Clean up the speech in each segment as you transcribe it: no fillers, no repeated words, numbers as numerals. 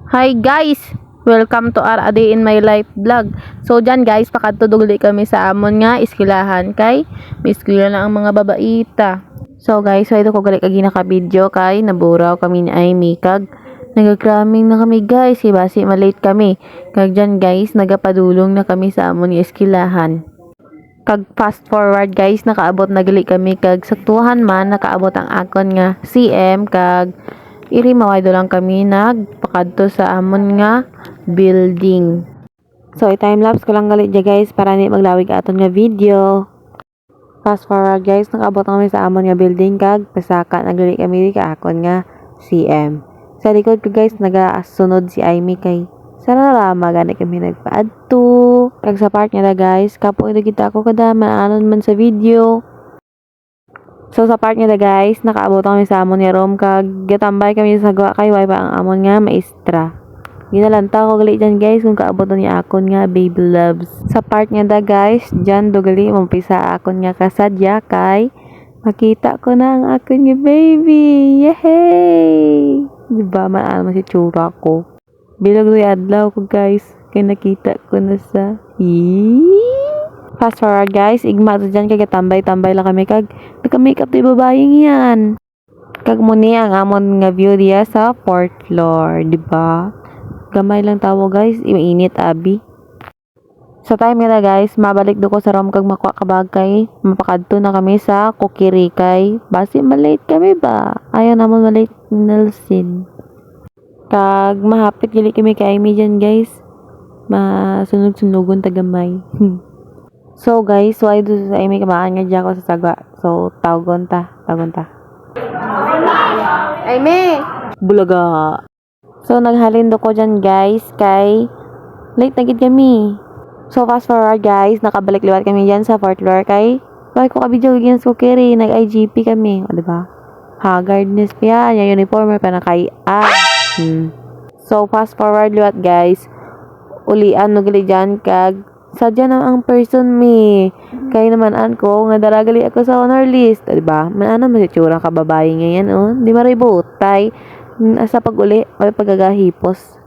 Hi guys! Welcome to our A Day in My Life vlog. So dyan guys, pakadtudugli kami sa amon nga iskilahan kay miskila na ang mga babaita. So guys, ito ko gali kagi naka-video kay naburaw kami ni Amy kag nagagraming na kami guys, basi malate kami. Kag dyan guys, nagapadulong na kami sa amon nga iskilahan. Kag fast forward guys, nakaabot na gali kami kag saktuhan man nakaabot ang akon nga CM kag iri mawaydo lang kami nagpakadto sa amon nga building. So i-timelapse ko lang gali dya guys para ni maglawig aton nga video. Fast forward guys, nakaabot kami sa amon nga building kag pasaka nagali kami ka akon nga CM. Sa likod ko guys nagasunod si Amy kay sana rama gani kami nagpaadto. Kag sa part nga guys, kapo ito kita ako kada maanon man sa video. So sa part nga guys, nakaabot kami sa amon nga room kag gatambay kami sa gawa kay wifi ang amon nga maestra. Ginalanta ko gali dyan guys kung kaabot niya akon nga baby loves. Sa part nga guys, dyan do gali umpisa akon nga kasadya kay makita ko na ang akon nga baby. Yehey! Diba man si tsura ko. Bilog ri adlaw ko guys kay nakita ko na sa Fast forward guys, igma to dyan kag tambay-tambay lang kami kag naka-makeup di babayeng yan. Kag muni ang amon nga view diya sa 4th floor, di ba? Gamay lang tawo guys, mainit abi. Sa time nga guys, mabalik do ko sa room kag makuha kabag kay mapakadto na kami sa Kokiri kay basi malate kami ba? Ayaw naman malate Nelson. Kag mahapit gali kami kay Amy dyan guys. Masunog-sunugon tagamay. So guys, why do sa Amy kamaan nga dyan ko sa sagwa. So tawagon ta. Amy! Bulaga! So naghalin do ko dyan guys kay late na gid kami. So fast forward guys, nakabalik liwat kami dyan sa 4th floor kay bakit ko kabidyo gigyan sa Kokiri, nag-IGP kami. O diba? Haggardness pa yan. Yung uniform pa na kay So fast forward liwat guys, ulian no gali dyan kag sadya na ang person me. Kaya naman ko nga daragali ako sa honor list, di ba? Manana masitsura ka babae ngayon, oh. Di maributay. Asa pag-uli, may pagagahipos.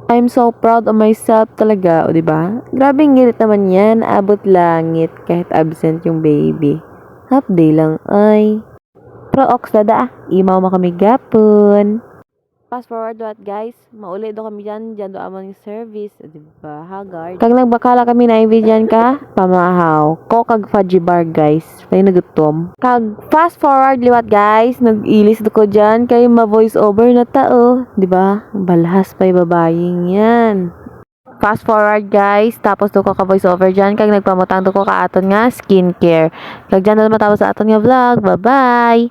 I'm so proud of myself talaga, o di ba? Grabe ngirit naman yan, abot langit kahit absent yung baby. Half day lang ay. Pro ox dada, imaw mo kami gapon. Fast forward what guys, mauli do kami dyan do amon yung service, diba, Haggard. Kag nagbakala kami na dyan ka, pamahaw. Ko kag fudgy bar guys, kaya nagutom. Kag fast forward liwat guys, nag-ilis do ko dyan, kay ma-voice over na tao, diba? Balhas pa yung babaying yan. Fast forward guys, tapos do ko ka voice over dyan, kag nagpamutang do ko ka aton nga skincare. Kag dyan do matapos sa aton nga vlog, bye bye!